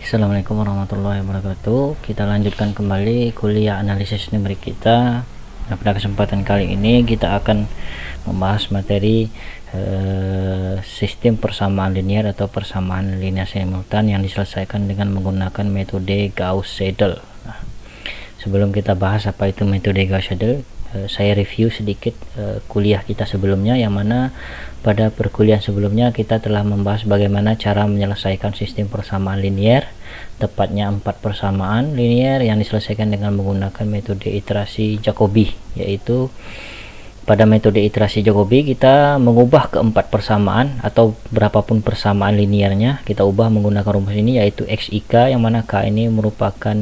Assalamualaikum warahmatullahi wabarakatuh. Kita lanjutkan kembali kuliah analisis numerik kita. Nah, pada kesempatan kali ini kita akan membahas materi sistem persamaan linear atau persamaan linear simultan yang diselesaikan dengan menggunakan metode Gauss-Seidel. Nah, sebelum kita bahas apa itu metode Gauss-Seidel, saya review sedikit kuliah kita sebelumnya, yang mana pada perkuliahan sebelumnya kita telah membahas bagaimana cara menyelesaikan sistem persamaan linear, tepatnya 4 persamaan linear yang diselesaikan dengan menggunakan metode iterasi Jacobi. Yaitu pada metode iterasi Jacobi kita mengubah keempat persamaan atau berapapun persamaan linearnya, kita ubah menggunakan rumus ini, yaitu XIK, yang mana K ini merupakan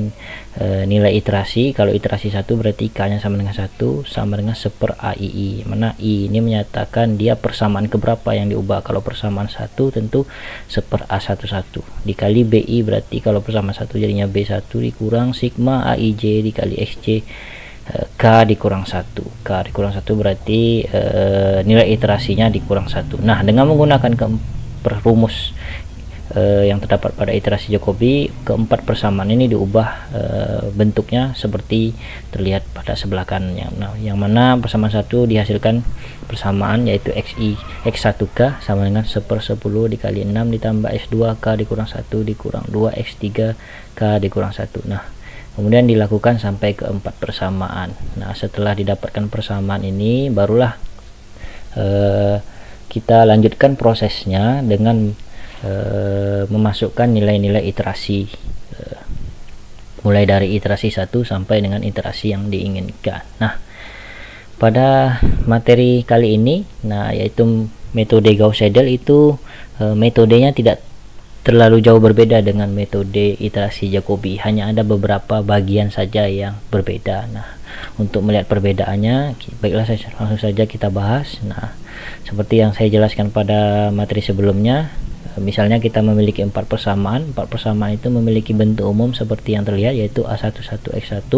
nilai iterasi. Kalau iterasi 1 berarti K nya sama dengan 1 sama dengan 1 per AII, mana I ini menyatakan dia persamaan keberapa yang diubah. Kalau persamaan 1 tentu 1 per A11 dikali BI, berarti kalau persamaan 1 jadinya B1 dikurang sigma AIJ dikali XJ K dikurang 1. K dikurang 1 berarti nilai iterasinya dikurang 1. Nah, dengan menggunakan rumus yang terdapat pada iterasi Jacobi, keempat persamaan ini diubah bentuknya seperti terlihat pada sebelah kanannya. Nah, yang mana persamaan 1 dihasilkan persamaan yaitu X1K sama dengan 1 per 10 dikali 6 ditambah X2K dikurang 1 dikurang 2 X3K dikurang 1. Nah, kemudian dilakukan sampai ke 4 persamaan. Nah, setelah didapatkan persamaan ini barulah kita lanjutkan prosesnya dengan memasukkan nilai-nilai iterasi, mulai dari iterasi 1 sampai dengan iterasi yang diinginkan. Nah, pada materi kali ini, yaitu metode Gauss-Seidel itu metodenya tidak terlalu jauh berbeda dengan metode iterasi Jacobi, hanya ada beberapa bagian saja yang berbeda. Nah, untuk melihat perbedaannya, baiklah langsung saja kita bahas. Nah, seperti yang saya jelaskan pada materi sebelumnya, misalnya kita memiliki 4 persamaan. 4 persamaan itu memiliki bentuk umum seperti yang terlihat, yaitu A11X1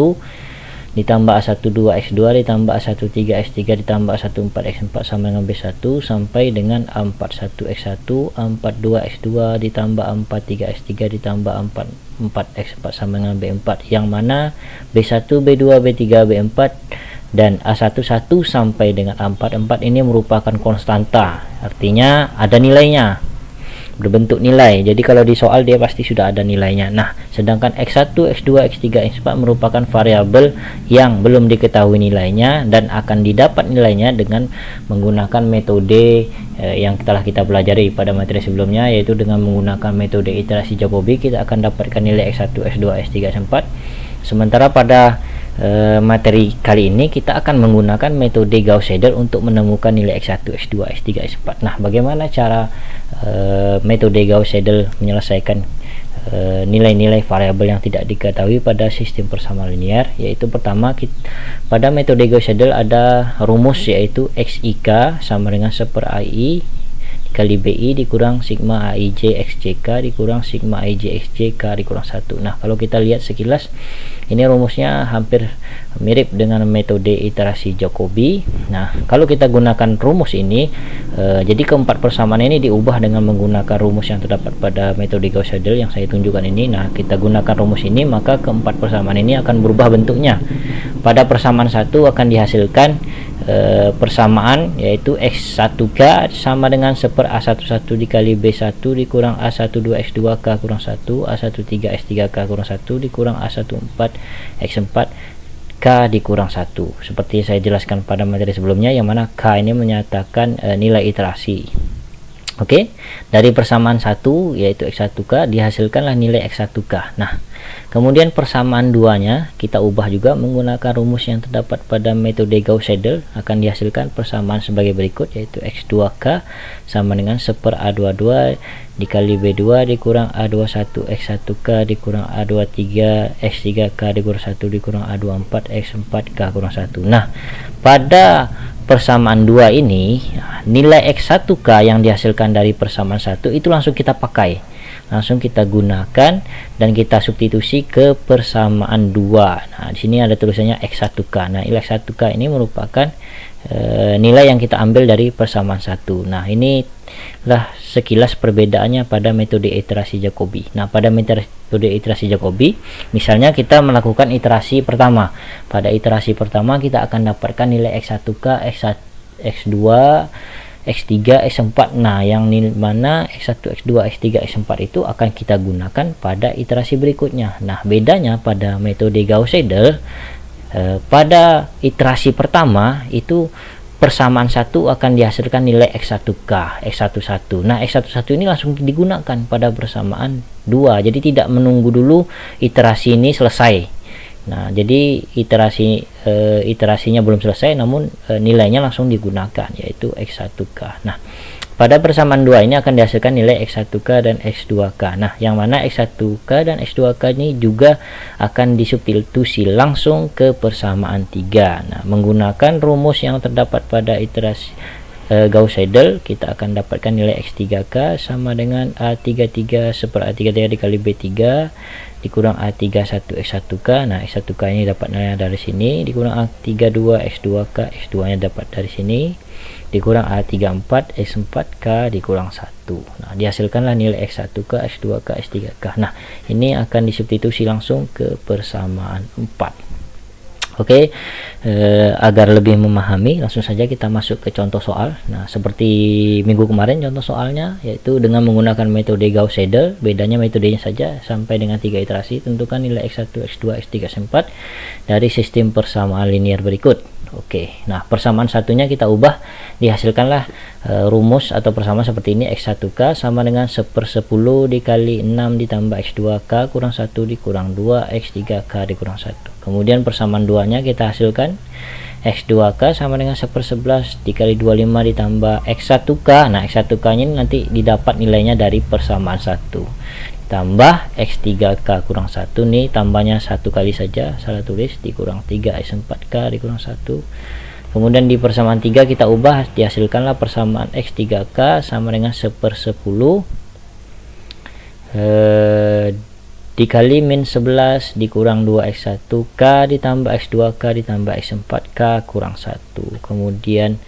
ditambah A12X2 ditambah A13X3 ditambah A14X4 sama dengan B1 sampai dengan A41X1 A42X2 ditambah A43X3 ditambah A44X4 sama dengan B4, yang mana B1, B2, B3, B4 dan A11 sampai dengan A44 ini merupakan konstanta, artinya ada nilainya, berbentuk nilai. Jadi kalau di soal dia pasti sudah ada nilainya. Nah, sedangkan X1, X2, X3, X4 merupakan variabel yang belum diketahui nilainya dan akan didapat nilainya dengan menggunakan metode yang telah kita pelajari pada materi sebelumnya, yaitu dengan menggunakan metode iterasi Jacobi kita akan dapatkan nilai X1, X2, X3, X4. Sementara pada materi kali ini kita akan menggunakan metode Gauss-Seidel untuk menemukan nilai X1, X2, X3, X4. Nah, bagaimana cara metode Gauss-Seidel menyelesaikan nilai-nilai variabel yang tidak diketahui pada sistem persamaan linear? Yaitu pertama, pada metode Gauss-Seidel ada rumus, yaitu XIK sama dengan 1 per AI kali BI dikurang sigma AIJ XJK dikurang sigma AIJ XJK dikurang 1. Nah, kalau kita lihat sekilas, ini rumusnya hampir mirip dengan metode iterasi Jacobi. Nah, kalau kita gunakan rumus ini, jadi keempat persamaan ini diubah dengan menggunakan rumus yang terdapat pada metode Gauss-Seidel yang saya tunjukkan ini. Nah, kita gunakan rumus ini, maka keempat persamaan ini akan berubah bentuknya. Pada persamaan 1 akan dihasilkan persamaan yaitu X1K sama dengan 1 per A11 dikali B1 dikurang A12X2K kurang 1 A13X3K kurang 1 dikurang A14X4 K dikurang 1, seperti saya jelaskan pada materi sebelumnya, yang mana K ini menyatakan nilai iterasi. Oke, dari persamaan 1 yaitu X1K dihasilkanlah nilai X1K. Nah, kemudian persamaan 2-nya kita ubah juga menggunakan rumus yang terdapat pada metode Gauss-Seidel, akan dihasilkan persamaan sebagai berikut, yaitu X2K sama dengan 1 per A22 dikali B2 dikurang A21 X1K dikurang A23 X3K dikurang 1 dikurang A24 X4K kurang 1. Nah, pada persamaan 2 ini, nilai X1K yang dihasilkan dari persamaan 1 itu langsung kita pakai, langsung kita gunakan dan kita substitusi ke persamaan 2. Nah, di sini ada tulisannya X1K. Nah, nilai X1K ini merupakan nilai yang kita ambil dari persamaan 1. Nah, inilah sekilas perbedaannya pada metode iterasi Jacobi. Nah, pada metode iterasi Jacobi, misalnya kita melakukan iterasi pertama. Pada iterasi pertama kita akan dapatkan nilai X1K, X2, X3, X4. Nah, yang mana X1, X2, X3, X4 itu akan kita gunakan pada iterasi berikutnya. Nah, bedanya pada metode Gauss-Seidel, pada iterasi pertama itu persamaan 1 akan dihasilkan nilai X1K, X11. Nah, X11 ini langsung digunakan pada persamaan 2. Jadi tidak menunggu dulu iterasi ini selesai. Nah, jadi iterasinya belum selesai, namun nilainya langsung digunakan, yaitu X1K. Nah, pada persamaan 2 ini akan dihasilkan nilai X1K dan X2K. Nah, yang mana X1K dan X2K ini juga akan disubstitusi langsung ke persamaan 3. Nah, menggunakan rumus yang terdapat pada iterasi Gauss-Seidel, kita akan dapatkan nilai X3K sama dengan A33 seper A33 dikali B3 dikurang A31 X1K. Nah, X1K ini dapat nilai dari sini, dikurang A32 X2K, X2 nya dapat dari sini, dikurang A34 X4K dikurang 1. Nah, dihasilkanlah nilai X1K, X2K, X3K. Nah, ini akan disubstitusi langsung ke persamaan 4. Oke, agar lebih memahami, langsung saja kita masuk ke contoh soal. Nah, seperti minggu kemarin contoh soalnya, yaitu dengan menggunakan metode Gauss-Seidel. Bedanya metodenya saja, sampai dengan 3 iterasi. Tentukan nilai X1, X2, X3, X4 dari sistem persamaan linear berikut. Oke, nah persamaan satunya kita ubah, dihasilkanlah rumus atau persamaan seperti ini. X1K sama dengan 1/10 dikali 6 ditambah X2K kurang 1 dikurang 2 X3K dikurang 1. Kemudian persamaan 2 nya kita hasilkan, X2K sama dengan 1/11 dikali 25 ditambah X1K. Nah, X1K nya nanti didapat nilainya dari persamaan 1 tambah X3K kurang 1. nih tambahnya 1 kali saja, salah tulis, dikurang 3 X4K dikurang 1. Kemudian di persamaan 3 kita ubah, dihasilkanlah persamaan X3K sama dengan 1/10 dikali min 11 dikurang 2 X1K ditambah X2K ditambah X4K kurang 1. Kemudian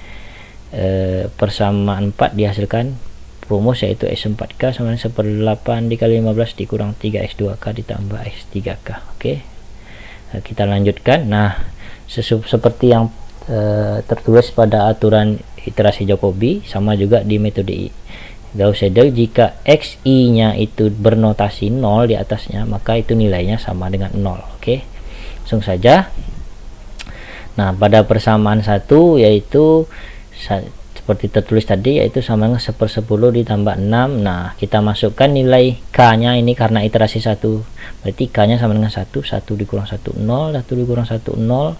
persamaan 4 dihasilkan rumus, yaitu X4K sama dengan 1/8 dikali 15 dikurang 3 X2K ditambah X3K. Oke, nah, kita lanjutkan. Nah, seperti yang tertulis pada aturan iterasi Jacobi, sama juga di metode Gauss-Seidel, jika XI nya itu bernotasi 0 di atasnya, maka itu nilainya sama dengan 0. Oke, langsung saja. Nah, pada persamaan 1 yaitu seperti tertulis tadi, yaitu sama dengan 1/10 ditambah 6. Nah, kita masukkan nilai K nya ini karena iterasi 1, berarti K nya sama dengan 1 dikurang 1 0, 1 dikurang 1 0.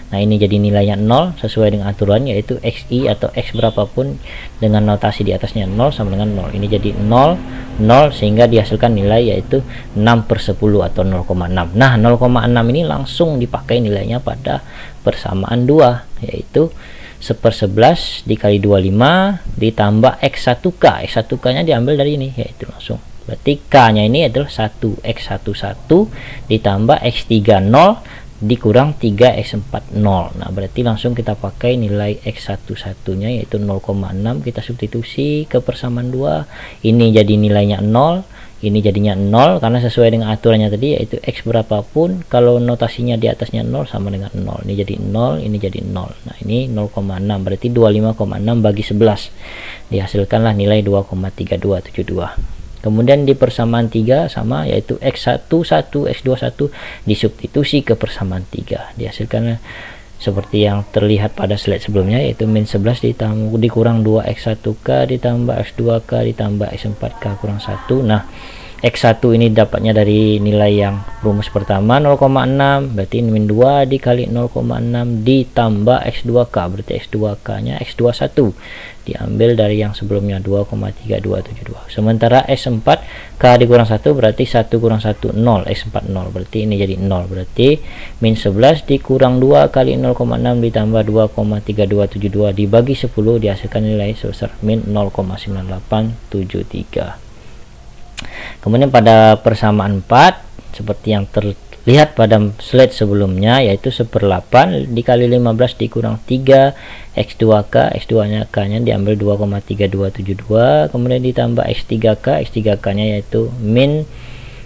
Nah, ini jadi nilainya 0 sesuai dengan aturan, yaitu XI atau X berapapun dengan notasi di atasnya 0 sama dengan 0. Ini jadi 0 0 sehingga dihasilkan nilai yaitu 6/10 atau 0,6. Nah, 0,6 ini langsung dipakai nilainya pada persamaan 2, yaitu 1/11 dikali 25 ditambah X1K. X1K nya diambil dari ini, yaitu langsung, berarti K nya ini adalah 1 X11 ditambah X30 dikurang 3 X40. Nah, berarti langsung kita pakai nilai X11 nya yaitu 0,6, kita substitusi ke persamaan 2. Ini jadi nilainya 0, ini jadinya 0 karena sesuai dengan aturannya tadi, yaitu X berapapun kalau notasinya di atasnya 0 sama dengan 0. Ini jadi 0, ini jadi 0. Nah, ini 0,6, berarti 25,6 bagi 11 dihasilkanlah nilai 2,3272. Kemudian di persamaan 3 sama, yaitu X11 X21 disubstitusi ke persamaan 3, dihasilkanlah seperti yang terlihat pada slide sebelumnya, yaitu min 11 dikurang 2 X1K ditambah X2K ditambah X4K kurang 1. Nah, X1 ini dapatnya dari nilai yang rumus pertama 0,6, berarti min 2 dikali 0,6 ditambah X2K, berarti X2K nya X21 diambil dari yang sebelumnya 2,3272. Sementara X4 K dikurang 1 berarti 1 kurang 1 0, X4 0, berarti ini jadi 0, berarti min 11 dikurang 2 kali 0,6 ditambah 2,3272 dibagi 10 dihasilkan nilai sebesar min 0,9873. Kemudian pada persamaan 4 seperti yang lihat pada slide sebelumnya, yaitu 1/8 dikali 15 dikurang 3 X2K, X2 nya K nya diambil 2,3272, kemudian ditambah X3K, X3K nya yaitu min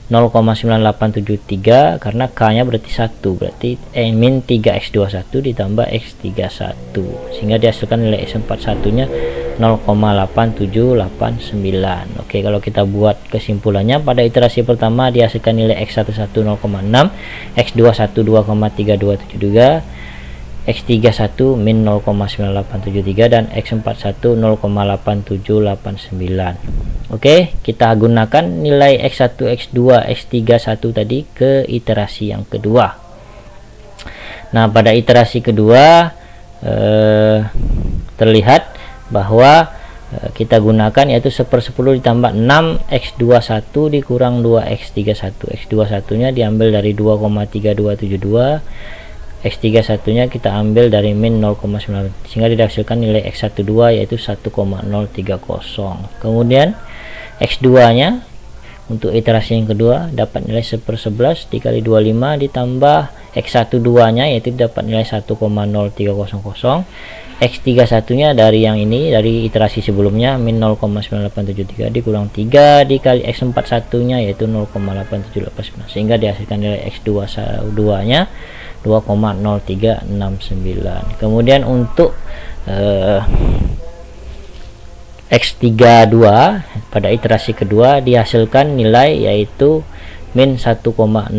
0,9873 karena K nya berarti 1, berarti min 3X21 ditambah X31, sehingga dihasilkan nilai X41 nya 0,8789. Oke, kalau kita buat kesimpulannya, pada iterasi pertama dihasilkan nilai X11 0,6, X21 2,3273, X31 min 0,9873 dan X41 0,8789. Oke, kita gunakan nilai X1, X2, X31 tadi ke iterasi yang kedua. Nah, pada iterasi kedua terlihat bahwa kita gunakan yaitu 1/10 ditambah 6 X21 dikurang 2 X31. X21 nya diambil dari 2,3272, X31 nya kita ambil dari min 0,9, sehingga dihasilkan nilai X12 yaitu 1,030. Kemudian X2 nya untuk iterasi yang kedua dapat nilai 1/11 dikali 25 ditambah X12 nya yaitu dapat nilai 1,0300. X31 nya dari yang ini, dari iterasi sebelumnya min 0,9873 dikurang 3 dikali X41 nya yaitu 0,8789, sehingga dihasilkan nilai X22 nya 2,0369. Kemudian untuk X32 pada iterasi kedua dihasilkan nilai yaitu min 1,0145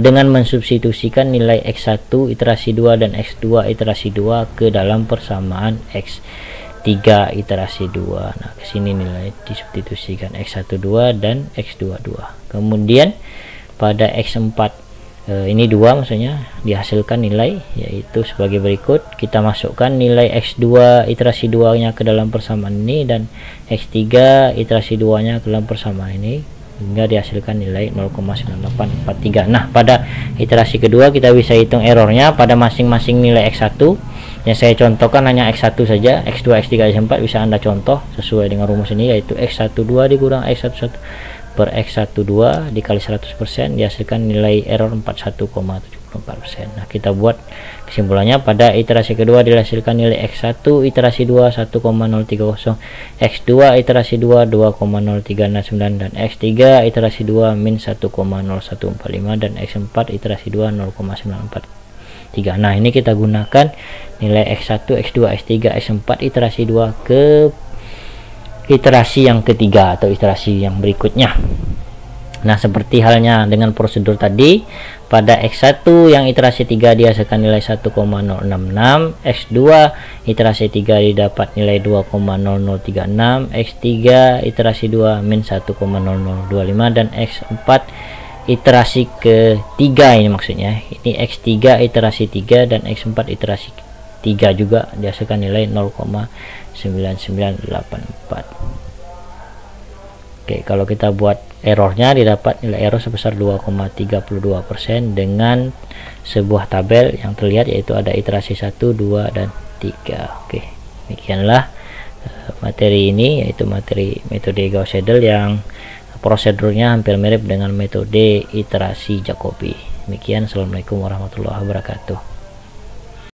dengan mensubstitusikan nilai X1 iterasi 2 dan X2 iterasi 2 ke dalam persamaan X3 iterasi 2. Nah, kesini nilai disubstitusikan X12 dan X22. Kemudian pada X4 ini 2 maksudnya dihasilkan nilai yaitu sebagai berikut. Kita masukkan nilai X2 iterasi 2 nya ke dalam persamaan ini dan X3 iterasi 2 nya ke dalam persamaan ini, hingga dihasilkan nilai 0,9843. Nah, pada iterasi kedua kita bisa hitung errornya pada masing-masing nilai X1. Yang saya contohkan hanya X1 saja, X2, X3, X4 bisa Anda contoh sesuai dengan rumus ini, yaitu X12 dikurang X11 per X12 dikali 100% dihasilkan nilai error 41,74%. Nah, kita buat kesimpulannya, pada iterasi kedua dihasilkan nilai X1 iterasi 2 1,030, X2 iterasi 2 2,0369 dan X3 iterasi 2 min 1,0145 dan X4 iterasi 2 0,943. Nah, ini kita gunakan nilai X1, X2, X3, X4 iterasi 2 ke iterasi yang ketiga atau iterasi yang berikutnya. Nah, seperti halnya dengan prosedur tadi, pada X1 yang iterasi 3 dihasilkan nilai 1,066, X2 iterasi 3 didapat nilai 2,0036, X3 iterasi 2 min 1,0025 dan X4 iterasi ketiga, ini maksudnya ini X3 iterasi 3 dan X4 iterasi 3 juga dihasilkan nilai 0,9984. Oke, kalau kita buat errornya didapat nilai error sebesar 2,32% dengan sebuah tabel yang terlihat, yaitu ada iterasi 1, 2 dan 3. Oke, demikianlah materi ini, yaitu materi metode Gauss-Seidel yang prosedurnya hampir mirip dengan metode iterasi Jacobi. Demikian, assalamualaikum warahmatullahi wabarakatuh.